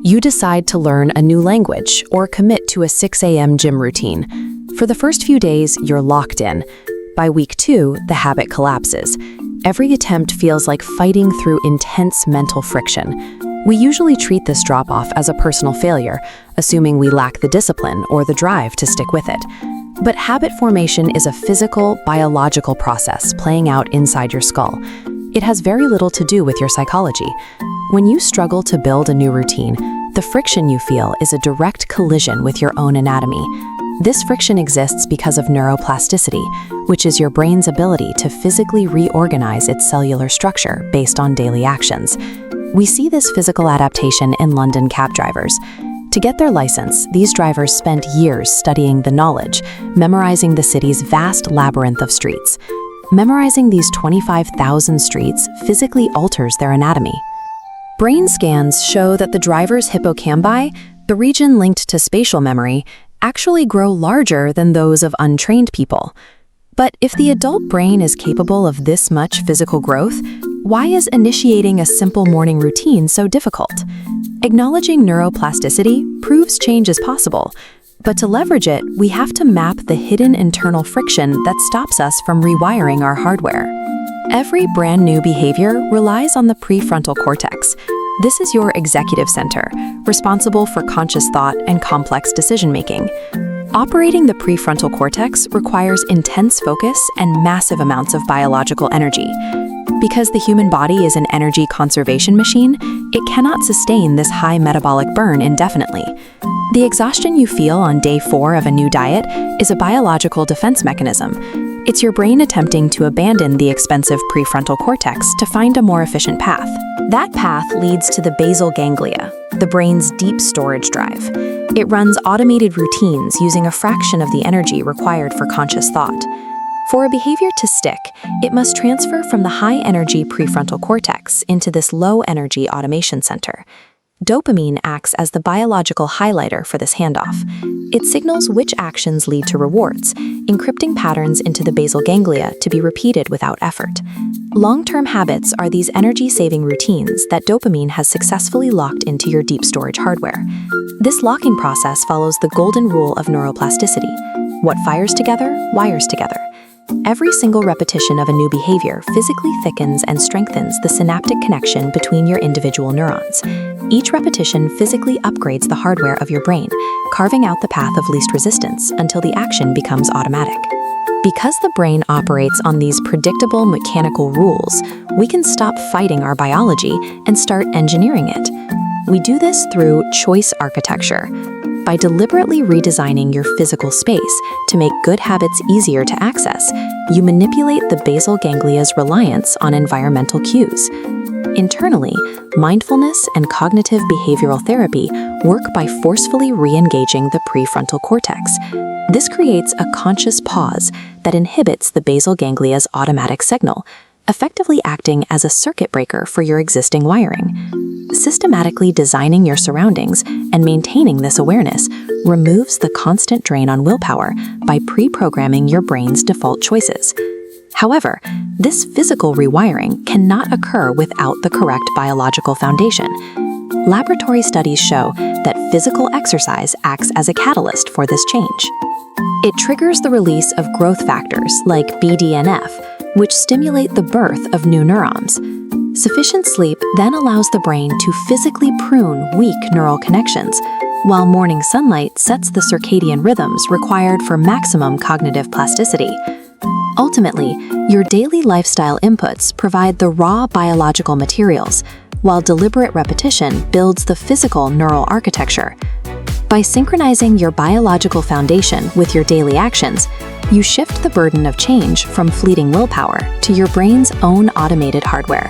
You decide to learn a new language or commit to a 6 a.m. gym routine. For the first few days, you're locked in. By week 2, the habit collapses. Every attempt feels like fighting through intense mental friction. We usually treat this drop-off as a personal failure, assuming we lack the discipline or the drive to stick with it. But habit formation is a physical, biological process playing out inside your skull. It has very little to do with your psychology. When you struggle to build a new routine, the friction you feel is a direct collision with your own anatomy. This friction exists because of neuroplasticity, which is your brain's ability to physically reorganize its cellular structure based on daily actions. We see this physical adaptation in London cab drivers. To get their license, these drivers spent years studying the knowledge, memorizing the city's vast labyrinth of streets. Memorizing these 25,000 streets physically alters their anatomy. Brain scans show that the driver's hippocampi, the region linked to spatial memory, actually grow larger than those of untrained people. But if the adult brain is capable of this much physical growth, why is initiating a simple morning routine so difficult? Acknowledging neuroplasticity proves change is possible, but to leverage it, we have to map the hidden internal friction that stops us from rewiring our hardware. Every brand new behavior relies on the prefrontal cortex. This is your executive center, responsible for conscious thought and complex decision-making. Operating the prefrontal cortex requires intense focus and massive amounts of biological energy. Because the human body is an energy conservation machine, it cannot sustain this high metabolic burn indefinitely. The exhaustion you feel on day 4 of a new diet is a biological defense mechanism. It's your brain attempting to abandon the expensive prefrontal cortex to find a more efficient path. That path leads to the basal ganglia, the brain's deep storage drive. It runs automated routines using a fraction of the energy required for conscious thought. For a behavior to stick, it must transfer from the high-energy prefrontal cortex into this low-energy automation center. Dopamine acts as the biological highlighter for this handoff. It signals which actions lead to rewards, encrypting patterns into the basal ganglia to be repeated without effort. Long-term habits are these energy-saving routines that dopamine has successfully locked into your deep storage hardware. This locking process follows the golden rule of neuroplasticity. What fires together, wires together. Every single repetition of a new behavior physically thickens and strengthens the synaptic connection between your individual neurons. Each repetition physically upgrades the hardware of your brain, carving out the path of least resistance until the action becomes automatic. Because the brain operates on these predictable mechanical rules, we can stop fighting our biology and start engineering it. We do this through choice architecture. By deliberately redesigning your physical space to make good habits easier to access, you manipulate the basal ganglia's reliance on environmental cues. Internally, mindfulness and cognitive behavioral therapy work by forcefully re-engaging the prefrontal cortex. This creates a conscious pause that inhibits the basal ganglia's automatic signal, effectively acting as a circuit breaker for your existing wiring. Systematically designing your surroundings and maintaining this awareness removes the constant drain on willpower by pre-programming your brain's default choices. However, this physical rewiring cannot occur without the correct biological foundation. Laboratory studies show that physical exercise acts as a catalyst for this change. It triggers the release of growth factors like BDNF, which stimulate the birth of new neurons. Sufficient sleep then allows the brain to physically prune weak neural connections, while morning sunlight sets the circadian rhythms required for maximum cognitive plasticity. Ultimately, your daily lifestyle inputs provide the raw biological materials, while deliberate repetition builds the physical neural architecture. By synchronizing your biological foundation with your daily actions, you shift the burden of change from fleeting willpower to your brain's own automated hardware.